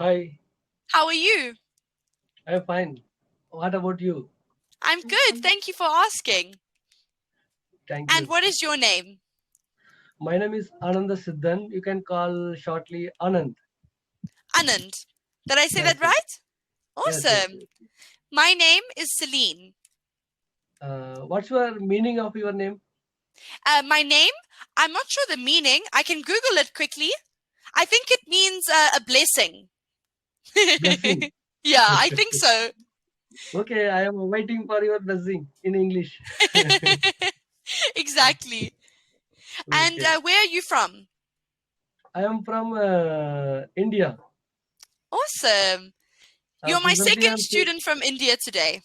Hi, How are you? I'm fine. What about you? I'm good. Thank you for asking. Thank And you. what is your name? My name is Ananda Siddhan. You can call shortly Anand. Anand. Did I say Yes, that yes, right? yes, yes. Awesome. Yes. My name is Celine. What's your meaning of your name? My name, I'm not sure the meaning. I can Google it quickly. I think it means a blessing. Blessing. Yeah, I think so. Okay, I am waiting for your blessing in English. Exactly. And Okay. where are you from? I am from India. Awesome. You're my Presently, second I'm student from India today.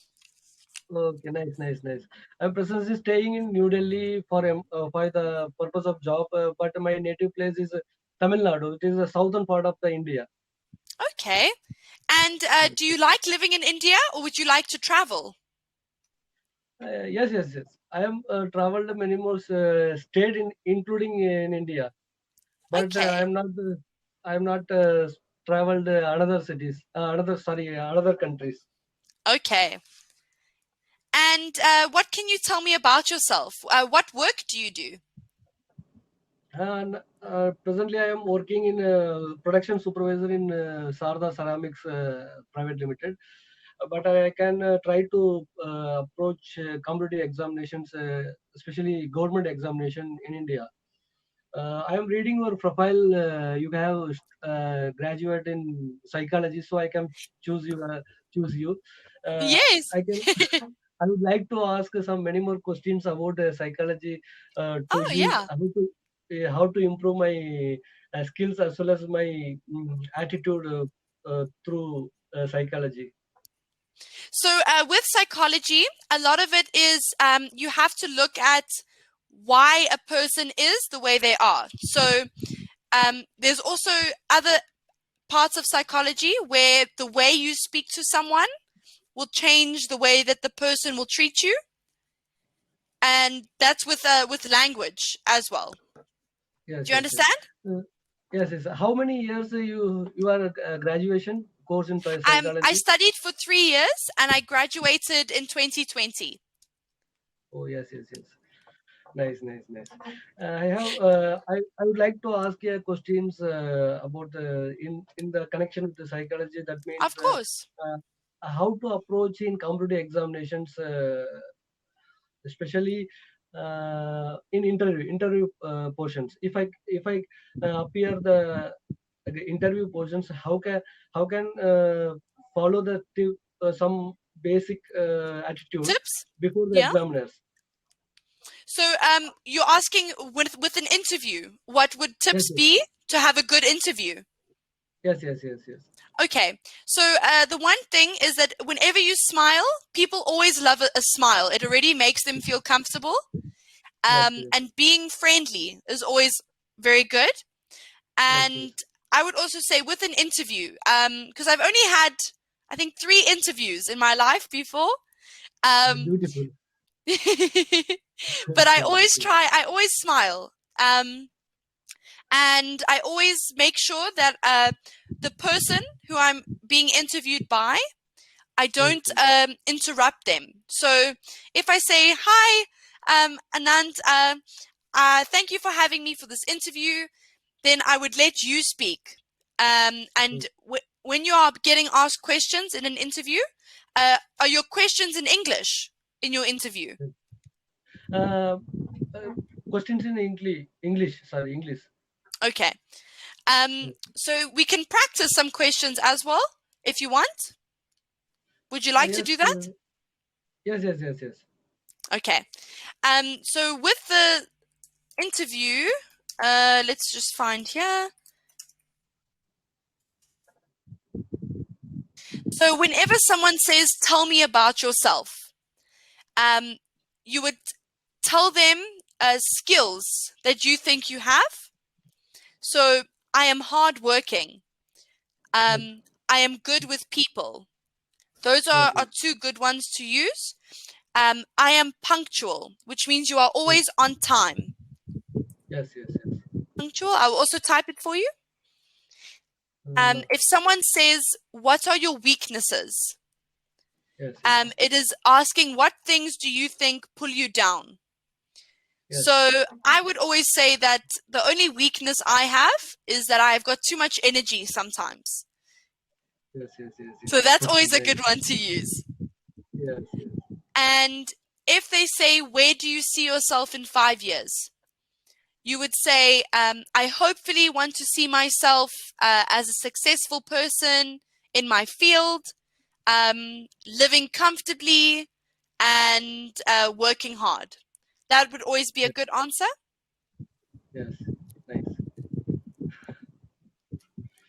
okay. Nice, nice, nice. I'm presently staying in New Delhi for the purpose of job. But my native place is Tamil Nadu. It is the southern part of the India. Okay. And do you like living in India or would you like to travel? Yes, yes, yes. I am traveled many more state including in India, but Okay. I am not traveled another cities, another countries. Okay. And what can you tell me about yourself? What work do you do? And presently, I am working in production supervisor in Sarda Ceramics Private Limited. But I can try to approach competitive examinations, especially government examination in India. I am reading your profile. You have graduate in psychology, so I can choose you. Choose you. Uh, Yes. I can. I would like to ask some many more questions about psychology to Oh, use yeah. how to improve my skills as well as my attitude through psychology. So, with psychology, a lot of it is you have to look at why a person is the way they are. So, there's also other parts of psychology where the way you speak to someone will change the way that the person will treat you, and that's with language as well. Yes, Do you yes, yes. understand? Uh, yes, yes. How many years you are graduation course in I psychology? studied for 3 years and I graduated in 2020. Oh, yes, yes, yes. Nice, nice, nice. I would like to ask you questions about in the connection with the psychology. That means Of course. uh, how to approach in competitive examinations, especially in interview portions. If I appear the interview portions, how can follow some basic attitude Tips? before the Yeah. examiners? So you're asking with an interview, what would Yes, tips yes, be to have a good interview? yes, yes, yes, yes. Okay. So the one thing is that whenever you smile, people always love a smile. It already makes them feel comfortable. Yes, yes, And being friendly is always very good. yes, yes. And I would also say with an interview, because I've only had, I think, 3 interviews in my life before. Um, Beautiful. but I always smile. And I always make sure that the person who I'm being interviewed by, I don't Okay. interrupt them. So if I say, hi, Anand, thank you for having me for this interview, then I would let you speak. And when you are getting asked questions in an interview, are your questions in English in your interview? Uh, uh, Questions in English. Sorry, English. Okay. Yes, So we can practice some questions as well if you want. Would you like to yes, do that? yes, yes, yes, yes. Okay. So with the interview, let's just find here. So whenever someone says, "Tell me about yourself," um, you would tell them skills that you think you have. So I am hardworking. Yes, I am good with people. Those yes, are two good ones to use. I am punctual, which means you are yes, always on time. yes, yes, yes. Punctual. I will also type it for you. If someone says, "What are your weaknesses?" Yes, yes, It is asking, "What things do you think pull you down?" yes, So I would always say that the only weakness I have is that I've got too much energy sometimes. yes, yes, yes, So that's always a yes. good one to use. Yes, yes, And if they say, "Where do you see yourself in 5 years?" You would say, "I hopefully want to see myself as a successful person in my field, living comfortably and working hard." That would always be a yes, good answer. yes. Nice.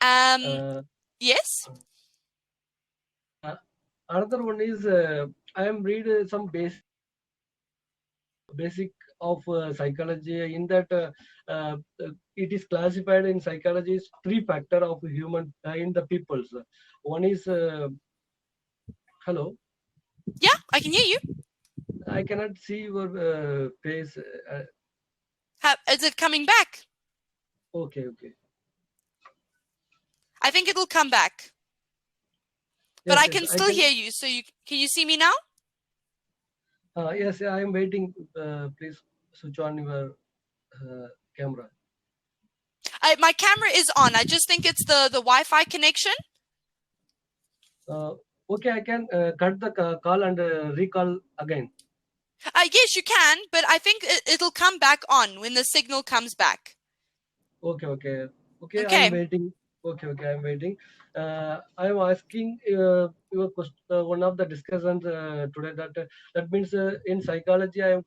Um, Uh, yes. uh, Another one is I am read some basic of psychology. In that, it is classified in psychology is three factor of human in the peoples. One is hello. Yeah, I can hear you. I cannot see your face. Is it coming back? Okay, okay. I think it'll come back, but Yes, I yes. can I still can. hear you. So can you see me now? Yes, I am waiting. Please switch on your camera. My camera is on. I just think it's the Wi-Fi connection. Uh, okay, I can cut the call and recall again. Yes, you can, but I think it'll come back on when the signal comes back. Okay, okay, okay. I'm Okay. waiting. Okay, okay. I'm waiting. I'm asking your question, one of the discussions today that means in psychology I am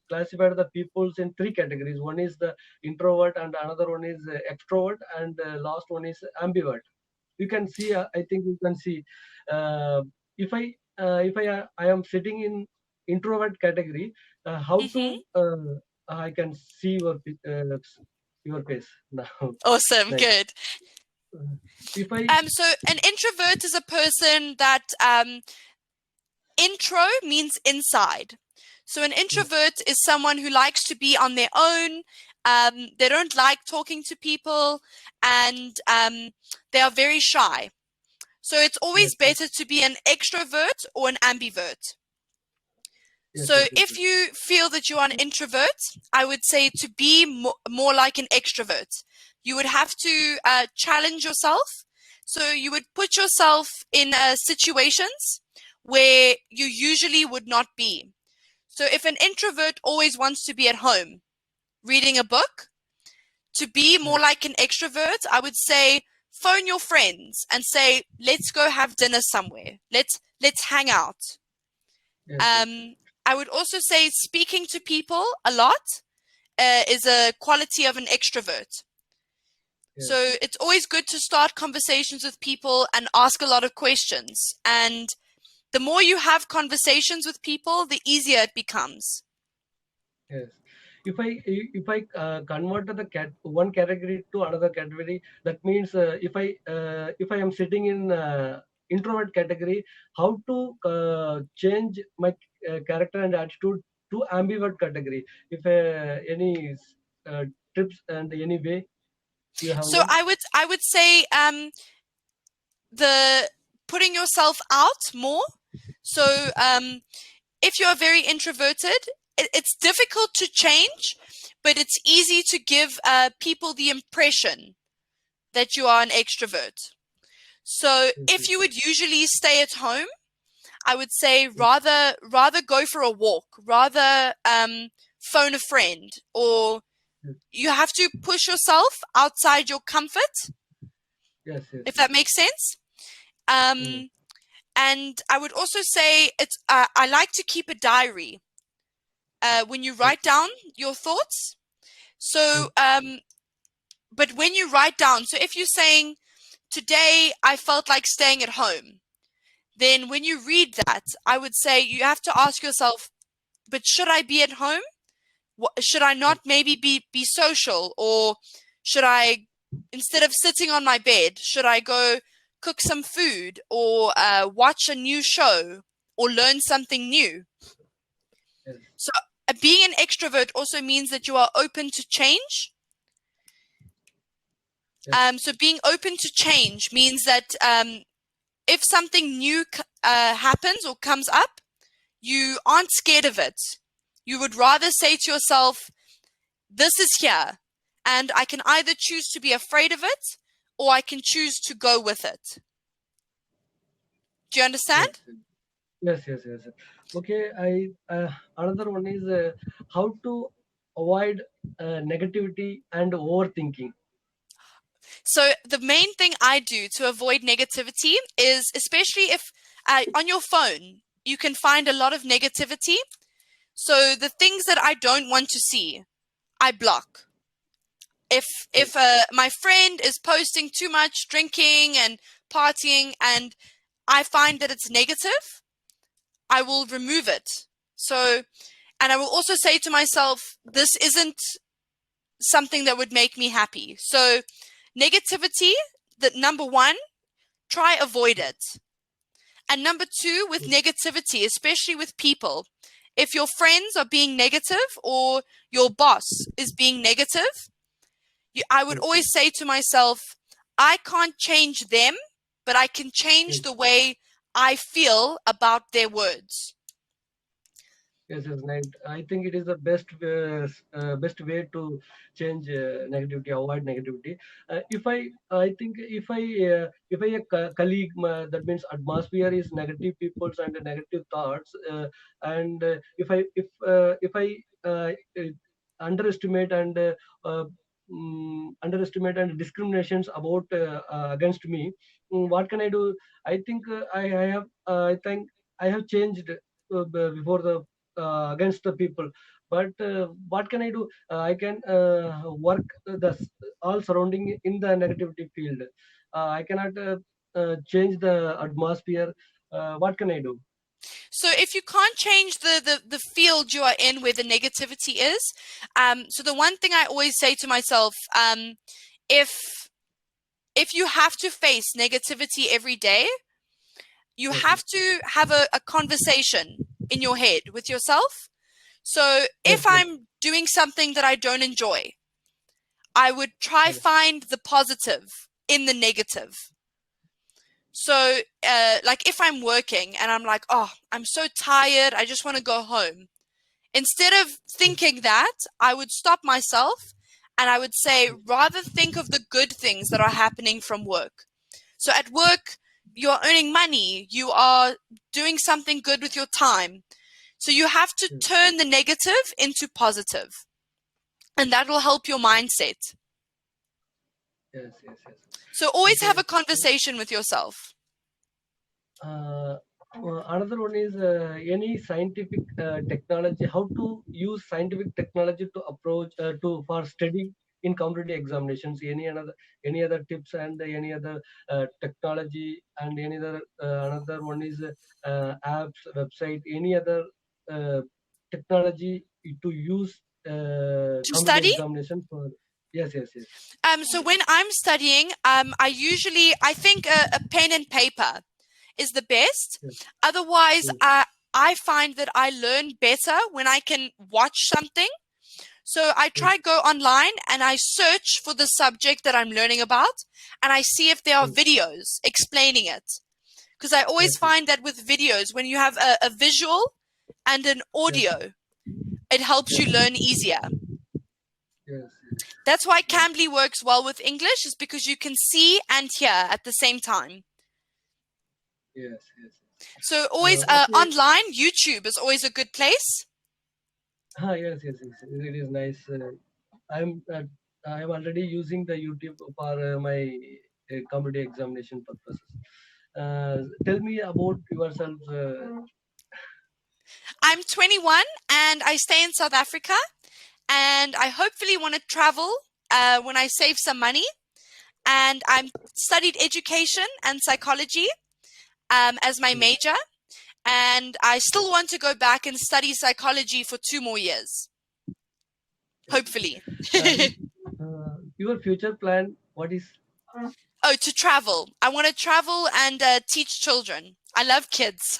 classified the peoples in three categories. One is the introvert, and another one is extrovert, and last one is ambivert. You can see. I think you can see. Uh, if I am sitting in introvert category, how Mm-hmm. to I can see your face now. Awesome. Nice. Good. Uh, if I So an introvert is a person that intro means inside. So an introvert is someone who likes to be on their own. They don't like talking to people, and they are very shy. So it's yes, always better to be an extrovert or an ambivert. yes, So yes, yes, if you feel that you are an introvert, I would say to be more like an extrovert. You would have to challenge yourself. So you would put yourself in situations where you usually would not be. So if an introvert always wants to be at home reading a book, to be yes, more like an extrovert, I would say phone your friends and say, "Let's go have dinner somewhere. Let's hang out." yes, yes, Um, I would also say speaking to people a lot is a quality of an extrovert. yes, So it's always good to start conversations with people and ask a lot of questions. And the more you have conversations with people, the easier it becomes. yes. If I convert the one category to another category, that means if I am sitting in introvert category, how to change my character and attitude to ambivert category? If any uh, tips and any way you have So one? I would say the putting yourself out more. So if you're very introverted, it's difficult to change, but it's easy to give people the impression that you are an extrovert. So Yes, if yes, you would usually stay at home, I would say yes, rather go for a walk, rather phone a friend, or yes, you have to push yourself outside your comfort, yes, yes, if that makes sense. yes, And I would also say it's I like to keep a diary when you yes, write down your thoughts. yes, So, but when you write down, so if you're saying, "Today I felt like staying at home," then when you read that, I would say you have to ask yourself, "But should I be at home? Should I yes, not maybe be social? Or should I, instead of sitting on my bed, should I go cook some food or watch a new show or learn something new?" yes, So being an extrovert also means that you are open to change. Yes. So being open to change means that if something new happens or comes up, you aren't scared of it. You would rather say to yourself, this is here, and I can either choose to be afraid of it or I can choose to go with it. Do you understand? Yes. Yes. Yes. Yes. Okay. Another one is how to avoid negativity and overthinking. So the main thing I do to avoid negativity is, especially if on your phone, you can find a lot of negativity. So the things that I don't want to see, I block. If Yes. if my friend is posting too much drinking and partying and I find that it's negative, I will remove it. So, and I will also say to myself, this isn't something that would make me happy. So negativity, that number one, try avoid it. And number two, with negativity, especially with people, if your friends are being negative or your boss is being negative, I would Yes. always say to myself, I can't change them, but I can change Yes. the way I feel about their words. Yes, yes, right. I think it is the best way to change negativity, avoid negativity. I think if I a colleague, that means atmosphere is negative peoples and negative thoughts, and if I uh, underestimate and uh, underestimate and discriminations about against me, what can I do? I think I think I have changed before the against the people, but what can I do? I can work all surrounding in the negativity field. I cannot change the atmosphere. What can I do? So if you can't change the field you are in where the negativity is, so the one thing I always say to myself, if if you have to face negativity every day, you Yes, have to have a conversation in your head with yourself. So yes, if yes, I'm doing something that I don't enjoy, I would try yes, find the positive in the negative. So, like if I'm working and I'm like, oh, I'm so tired, I just want to go home. Instead of yes, thinking that, I would stop myself and I would say, rather think of the good things that are happening from work. So at work, you are earning money, you are doing something good with your time. So you have to yes, turn the negative into positive, and that will help your mindset. yes, yes, yes. So always have Okay. a conversation with yourself. Uh, Another one is any scientific technology. How to use scientific technology to approach to for study in competitive examinations. Any other tips and any other technology and any other another one is apps, website. Any other uh, technology to use To competitive study, examination for? Yes, yes, yes, so when I'm studying, I think a pen and paper is the best. yes, Otherwise, yes, I find that I learn better when I can watch something. So I yes, try go online and I search for the subject that I'm learning about, and I see if there are yes, videos explaining it. Because I always yes, yes, find that with videos, when you have a visual and an yes, audio, it helps you yes, learn easier. yes, That's why yes. Cambly works well with English, is because you can see and hear at the same time. Yes, yes. So always Okay. online, YouTube is always a good place. Yes, yes, yes. It is nice. I'm I'm already using the YouTube for my competitive examination purposes. Tell me about yourself. I'm 21 and I stay in South Africa, and I hopefully want to travel when I save some money. And I'm studied education and psychology as my Yes, major, and I yes, still want to go back and study psychology for 2 more years, yes. hopefully. If, your future plan, what is? Oh, to travel. I want to travel and teach children. I love kids.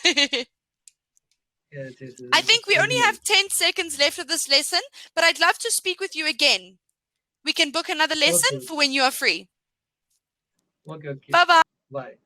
Yes, yes, yes. I It is think we very only nice. have 10 seconds left of this lesson, but I'd love to speak with you again. We can book another lesson Okay, for when you are free. Okay. Bye bye. Bye.